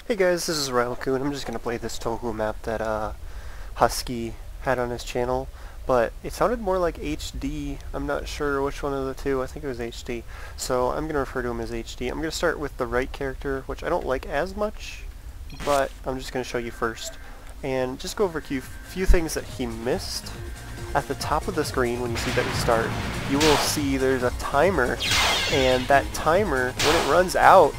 Hey guys, this is Ryleku, and I'm just going to play this Tohou map that Husky had on his channel, but it sounded more like HD. I'm not sure which one of the two. I think it was HD, so I'm going to refer to him as HD. I'm going to start with the right character, which I don't like as much, but I'm just going to show you first, and just go over a few things that he missed. At the top of the screen, when you see that we start, you will see there's a timer, and that timer, when it runs out,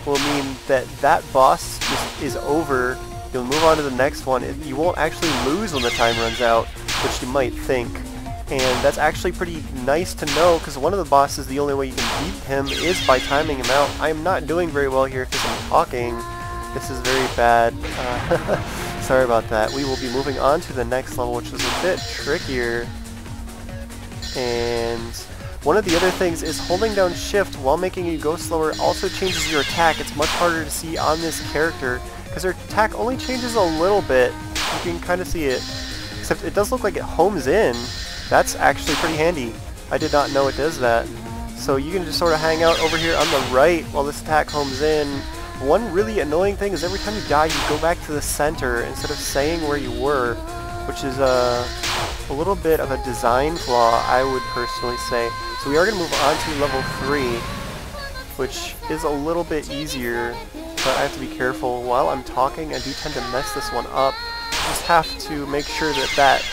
will mean that that boss just is over. You'll move on to the next one. You won't actually lose when the time runs out, which you might think. And that's actually pretty nice to know, because one of the bosses, the only way you can beat him is by timing him out. I'm not doing very well here because I'm talking. This is very bad. Sorry about that. We will be moving on to the next level, which is a bit trickier. And one of the other things is holding down shift while making you go slower also changes your attack. It's much harder to see on this character because her attack only changes a little bit. You can kind of see it, except it does look like it homes in. That's actually pretty handy. I did not know it does that. So you can just sort of hang out over here on the right while this attack homes in. One really annoying thing is every time you die you go back to the center instead of staying where you were, which is a little bit of a design flaw, I would personally say. So we are going to move on to level 3, which is a little bit easier, but I have to be careful. While I'm talking, I do tend to mess this one up. You just have to make sure that that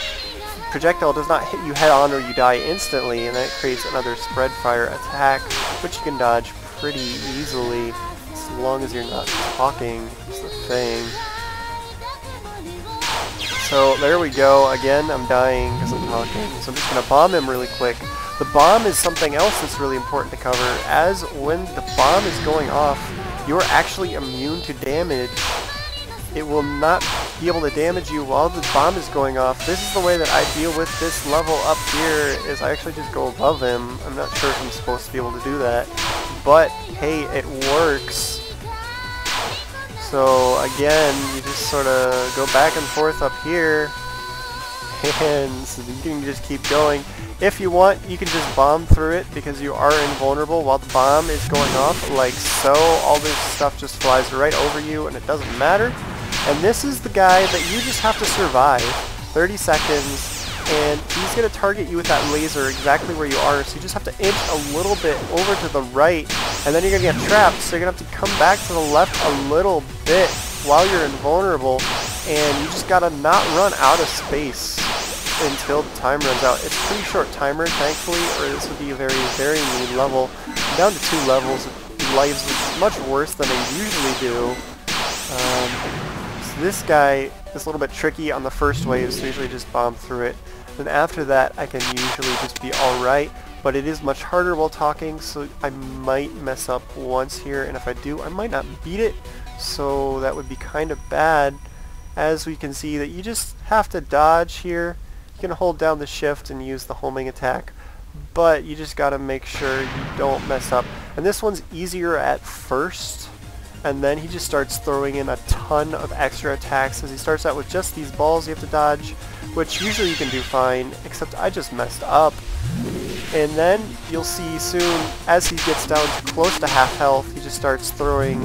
projectile does not hit you head on or you die instantly, and that creates another spread fire attack, which you can dodge pretty easily, as long as you're not talking, is the thing. So there we go. Again, I'm dying because I'm talking, so I'm just going to bomb him really quick. The bomb is something else that's really important to cover, as when the bomb is going off, you're actually immune to damage. It will not be able to damage you while the bomb is going off. This is the way that I deal with this level up here, is I actually just go above him. I'm not sure if I'm supposed to be able to do that, but hey, it works. So again, you just sort of go back and forth up here, and so you can just keep going. If you want, you can just bomb through it because you are invulnerable while the bomb is going off, like so. All this stuff just flies right over you and it doesn't matter. And this is the guy that you just have to survive 30 seconds, and he's going to target you with that laser exactly where you are, so you just have to inch a little bit over to the right, and then you're going to get trapped, so you're going to have to come back to the left a little bit while you're invulnerable, and you just got to not run out of space until the time runs out. It's a pretty short timer, thankfully, or this would be a very, very mean level. I'm down to 2 levels. Lives is much worse than I usually do. So this guy is a little bit tricky on the first wave, so usually just bomb through it. Then after that, I can usually just be alright, but it is much harder while talking, so I might mess up once here, and if I do, I might not beat it, so that would be kind of bad. As we can see that you just have to dodge here. You can hold down the shift and use the homing attack, but you just gotta make sure you don't mess up. And this one's easier at first, and then he just starts throwing in a ton of extra attacks. As he starts out with just these balls you have to dodge, which usually you can do fine, except I just messed up. And then you'll see soon, as he gets down to close to half health, he just starts throwing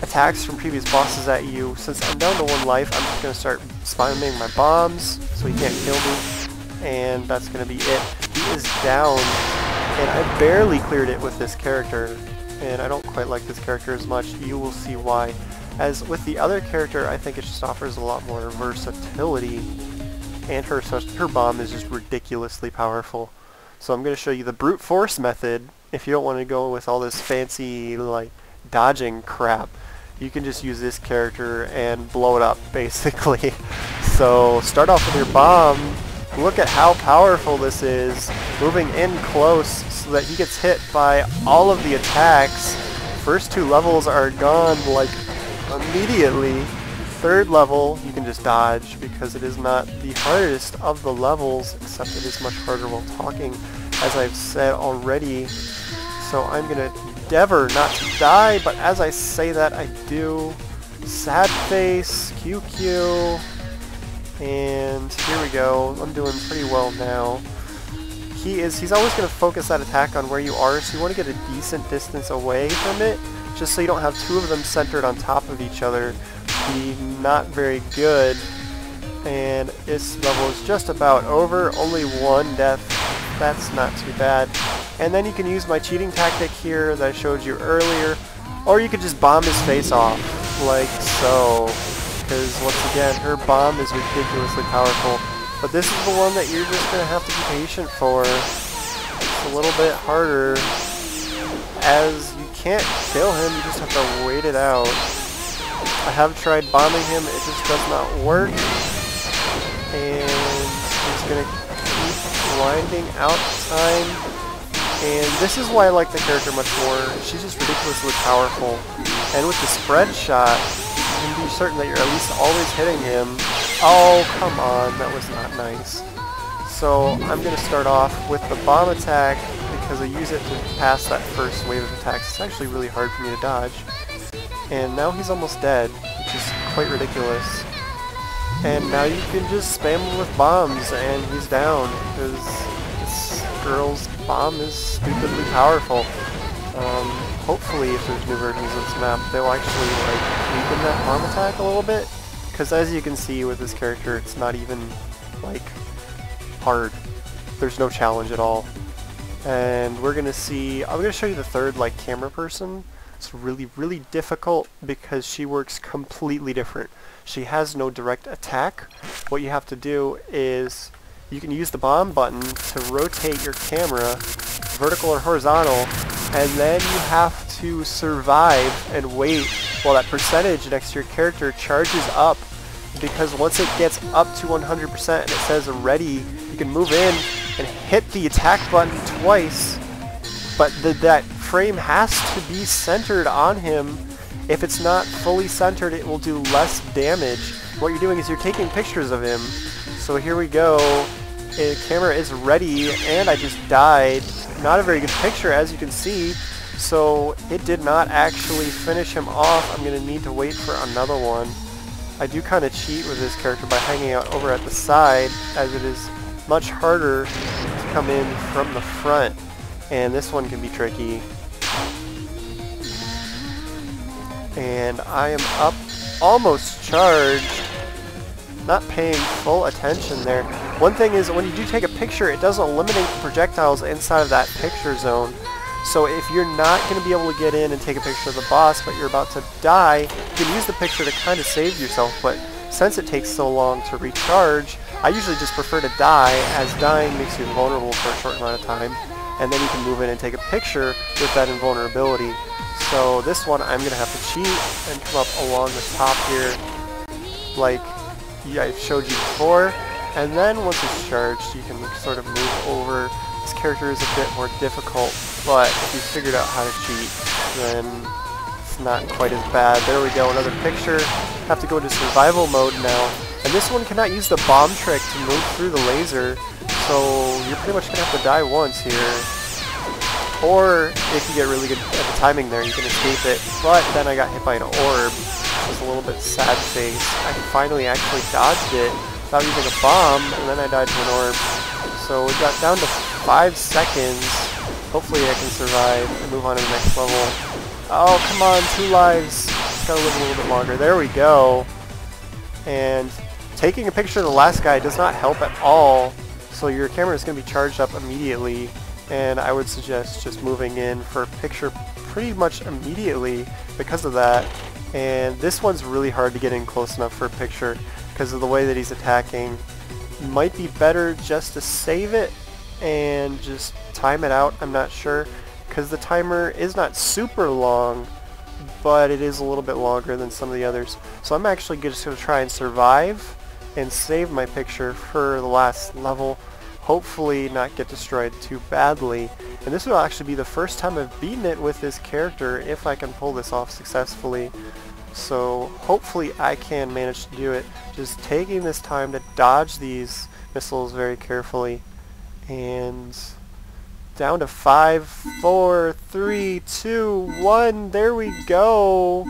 attacks from previous bosses at you. Since I'm down to 1 life, I'm just going to start spamming my bombs so he can't kill me, and that's going to be it. He is down, and I barely cleared it with this character, and I don't quite like this character as much. You will see why. As with the other character, I think it just offers a lot more versatility, and her bomb is just ridiculously powerful. So I'm going to show you the brute force method. If you don't want to go with all this fancy like dodging crap, you can just use this character and blow it up basically. So start off with your bomb. Look at how powerful this is. Moving in close so that he gets hit by all of the attacks. First 2 levels are gone like immediately. 3rd level you can just dodge because it is not the hardest of the levels, except it is much harder while talking, as I've said already. So I'm going to endeavor not to die, but as I say that I do. Sad face, QQ, and here we go. I'm doing pretty well now. He's always going to focus that attack on where you are, so you want to get a decent distance away from it, just so you don't have two of them centered on top of each other. Be not very good. And this level is just about over. Only one death. That's not too bad. And then you can use my cheating tactic here that I showed you earlier, or you could just bomb his face off, like so. Because once again, her bomb is ridiculously powerful. But this is the one that you're just going to have to be patient for. It's a little bit harder, as you can't kill him, you just have to wait it out. I have tried bombing him, it just does not work. And he's going to keep winding out time. And this is why I like the character much more. She's just ridiculously powerful. And with the spread shot, you can be certain that you're at least always hitting him. Oh, come on, that was not nice. So I'm going to start off with the bomb attack because I use it to pass that first wave of attacks. It's actually really hard for me to dodge. And now he's almost dead, which is quite ridiculous. And now you can just spam him with bombs and he's down, because this girl's bomb is stupidly powerful. Hopefully if there's new versions of this map, they'll actually like weaken that bomb attack a little bit. Because as you can see with this character, it's not even like hard. There's no challenge at all. And we're gonna see, I'm gonna show you the third like camera person. It's really, really difficult because she works completely different. She has no direct attack. What you have to do is you can use the bomb button to rotate your camera vertical or horizontal, and then you have to survive and wait while that percentage next to your character charges up, because once it gets up to 100% and it says ready, you can move in and hit the attack button twice, but that frame has to be centered on him. If it's not fully centered, it will do less damage. What you're doing is you're taking pictures of him. So here we go. The camera is ready, and I just died. Not a very good picture, as you can see. So it did not actually finish him off. I'm going to need to wait for another one. I do kind of cheat with this character by hanging out over at the side, as it is much harder to come in from the front. And this one can be tricky. And I am up, almost charged. Not paying full attention there. One thing is, when you do take a picture, it does eliminate the projectiles inside of that picture zone. So if you're not going to be able to get in and take a picture of the boss, but you're about to die, you can use the picture to kind of save yourself. But since it takes so long to recharge, I usually just prefer to die, as dying makes you invulnerable for a short amount of time. And then you can move in and take a picture with that invulnerability. So this one I'm going to have to cheat and come up along the top here, like I showed you before. And then once it's charged, you can sort of move over. This character is a bit more difficult, but if you figured out how to cheat, then it's not quite as bad. There we go, another picture. Have to go into survival mode now. And this one cannot use the bomb trick to move through the laser, so you're pretty much going to have to die once here. Or, if you get really good at the timing there, you can escape it. But then I got hit by an orb, which was a little bit sad face. I finally actually dodged it without using a bomb, and then I died to an orb. So we got down to 5 seconds. Hopefully I can survive and move on to the next level. Oh, come on, 2 lives. Just gotta live a little bit longer. There we go. And taking a picture of the last guy does not help at all. So your camera is going to be charged up immediately. And I would suggest just moving in for a picture pretty much immediately because of that. And this one's really hard to get in close enough for a picture because of the way that he's attacking. Might be better just to save it and just time it out, I'm not sure, because the timer is not super long, but it is a little bit longer than some of the others. So I'm actually just going to try and survive and save my picture for the last level, hopefully not get destroyed too badly. And this will actually be the first time I've beaten it with this character, if I can pull this off successfully. So hopefully I can manage to do it, just taking this time to dodge these missiles very carefully. And down to 5, 4, 3, 2, 1, there we go.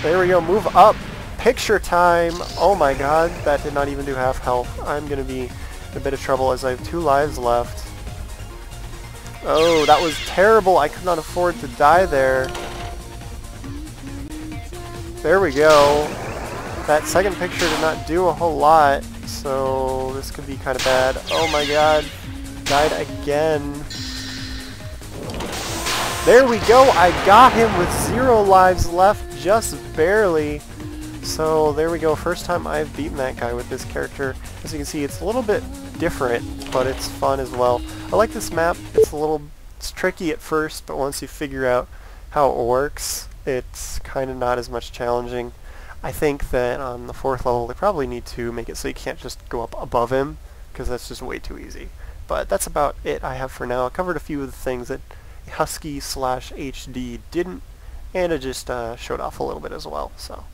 There we go, move up, picture time. Oh my god, that did not even do half health. I'm going to be in a bit of trouble as I have 2 lives left. Oh, that was terrible. I could not afford to die there. There we go. That second picture did not do a whole lot, so this could be kind of bad. Oh my god. Died again. There we go. I got him with 0 lives left, just barely. So there we go. First time I've beaten that guy with this character. As you can see, it's a little bit different, but it's fun as well. I like this map. It's tricky at first, but once you figure out how it works, it's kind of not as much challenging. I think that on the 4th level, they probably need to make it so you can't just go up above him, because that's just way too easy. But that's about it I have for now. I covered a few of the things that Husky/HD didn't, and I just showed off a little bit as well. So